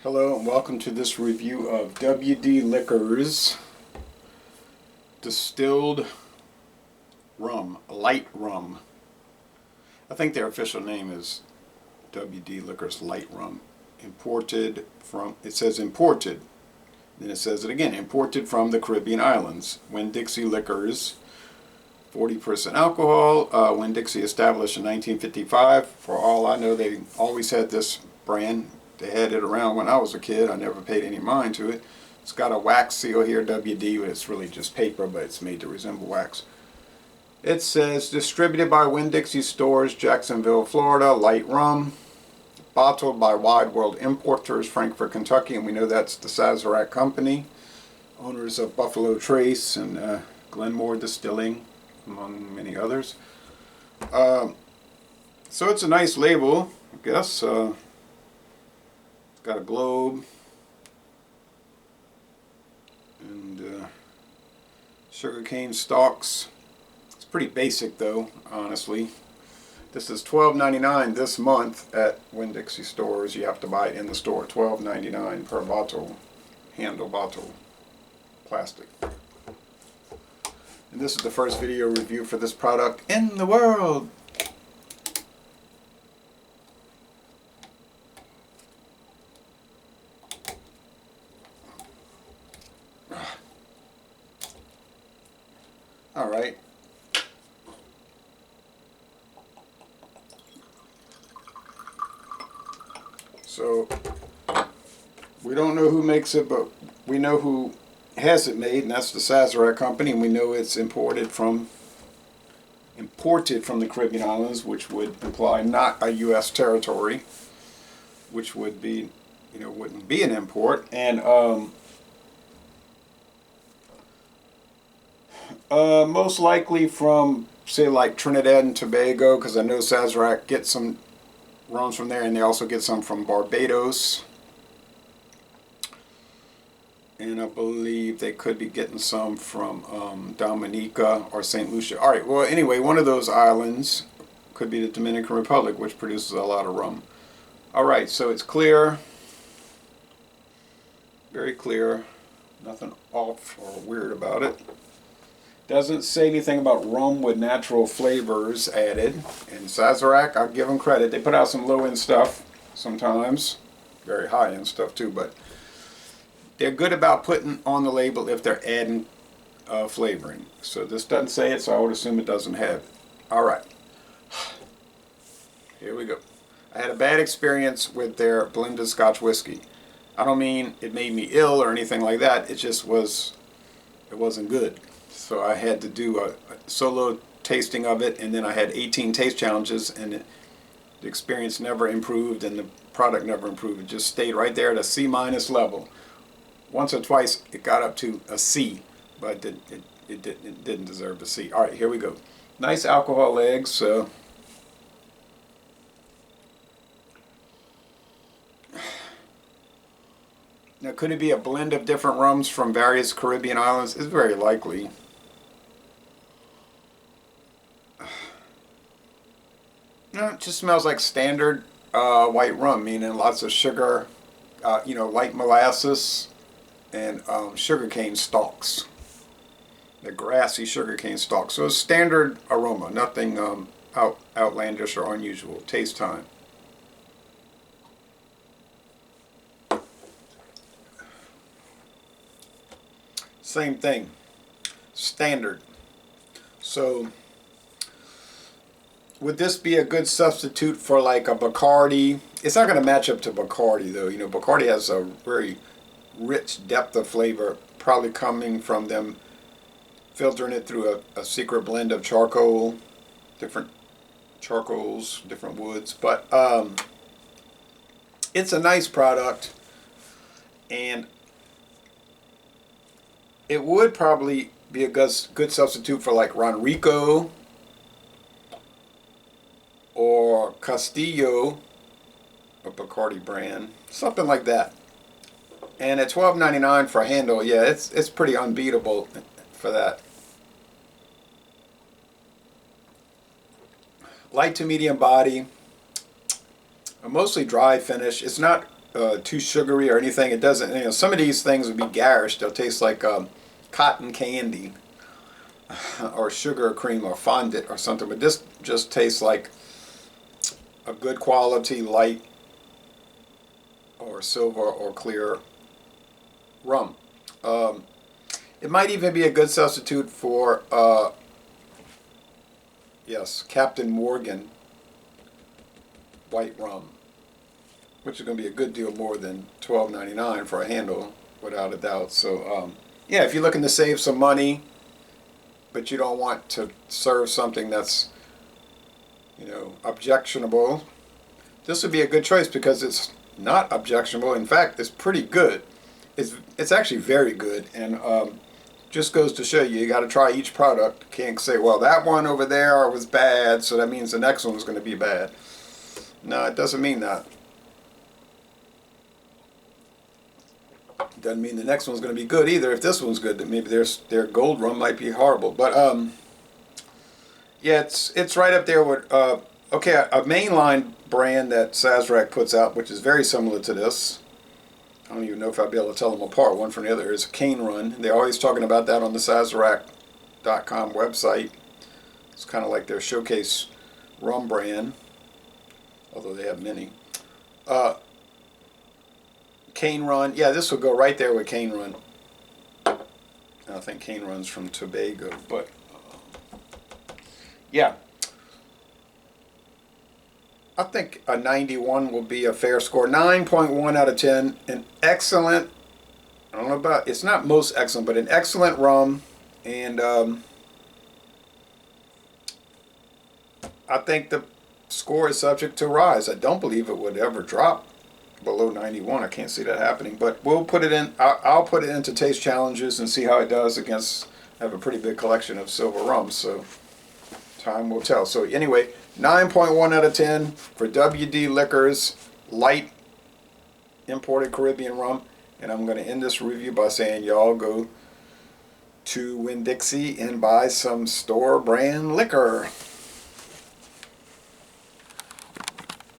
Hello and welcome to this review of WD Liquors Distilled Rum, Light Rum. I think their official name is WD Liquors Light Rum. Imported from, it says imported, then it says it again, imported from the Caribbean islands. Winn-Dixie Liquors, 40% alcohol. Winn-Dixie established in 1955. For all I know, they always had this brand. They had it around when I was a kid. I never paid any mind to it. It's got a wax seal here, WD, but it's really just paper, but it's made to resemble wax. It says distributed by Winn-Dixie Stores, Jacksonville, Florida, light rum. Bottled by Wide World Importers, Frankfort, Kentucky, and we know that's the Sazerac Company. Owners of Buffalo Trace and Glenmore Distilling, among many others. So it's a nice label, I guess. Got a globe and sugarcane stalks. It's pretty basic though, honestly. This is $12.99 this month at Winn-Dixie Stores. You have to buy it in the store. $12.99 per bottle, handle bottle, plastic. And this is the first video review for this product in the world. All right. So we don't know who makes it, but we know who has it made, and that's the Sazerac Company, and we know it's imported from the Caribbean islands, which would imply not a U.S. territory, which would be, wouldn't be an import, and most likely from, say, like Trinidad and Tobago, because I know Sazerac gets some rums from there, and they also get some from Barbados. And I believe they could be getting some from Dominica or St. Lucia. All right, well, anyway, one of those islands could be the Dominican Republic, which produces a lot of rum. All right, so it's clear. Very clear. Nothing off or weird about it. Doesn't say anything about rum with natural flavors added. And Sazerac, I'll give them credit. They put out some low-end stuff sometimes. Very high-end stuff too, but they're good about putting on the label if they're adding flavoring. So this doesn't say it, so I would assume it doesn't have it. All right. Here we go. I had a bad experience with their blended Scotch whiskey. I don't mean it made me ill or anything like that. It just it wasn't good. So I had to do a solo tasting of it, and then I had 18 taste challenges, and the experience never improved, and the product never improved. It just stayed right there at a C- level. Once or twice it got up to a C, but it didn't deserve a C. All right, here we go. Nice alcohol legs. So now, could it be a blend of different rums from various Caribbean islands? It's very likely. No, it just smells like standard white rum, meaning lots of sugar, light molasses, and sugarcane stalks. The grassy sugarcane stalks. So it's standard aroma, nothing outlandish or unusual. Taste time. Same thing. Standard. So would this be a good substitute for like a Bacardi? It's not going to match up to Bacardi though. Bacardi has a very rich depth of flavor, probably coming from them filtering it through a secret blend of charcoal, different charcoals, different woods. But it's a nice product, and it would probably be a good substitute for like Ronrico or Castillo, a Bacardi brand, something like that. And at $12.99 for a handle, yeah, it's pretty unbeatable for that. Light to medium body, a mostly dry finish. It's not too sugary or anything. It doesn't. You know, some of these things would be garish. They'll taste like cotton candy or sugar cream or fondant or something. But this just tastes like a good quality light or silver or clear rum. It might even be a good substitute for yes, Captain Morgan white rum, which is going to be a good deal more than $12.99 for a handle, without a doubt. So yeah, if you're looking to save some money, but you don't want to serve something that's, you know, objectionable, this would be a good choice because it's not objectionable. In fact, it's pretty good. It's actually very good, and just goes to show you, you got to try each product. Can't say, well, that one over there was bad, so that means the next one's going to be bad. No, it doesn't mean that. Doesn't mean the next one's going to be good either. If this one's good, then maybe their gold rum might be horrible. But yeah, it's right up there with okay, a mainline brand that Sazerac puts out, which is very similar to this. I don't even know if I'll be able to tell them apart one from the other. Is Cane Run. They're always talking about that on the Sazerac.com website. It's kind of like their showcase rum brand, although they have many. Cane Run, yeah, this will go right there with Cane Run. I think Cane Run's from Tobago, but yeah. I think a 91 will be a fair score. 9.1 out of 10. An excellent, I don't know about, it's not most excellent, but an excellent rum. And I think the score is subject to rise. I don't believe it would ever drop below 91. I can't see that happening, but we'll put it in. I'll put it into taste challenges and see how it does against. I have a pretty big collection of silver rums, so time will tell. So anyway, 9.1 out of 10 for WD Liquors Light Imported Caribbean Rum. And I'm going to end this review by saying y'all go to Winn-Dixie and buy some store brand liquor.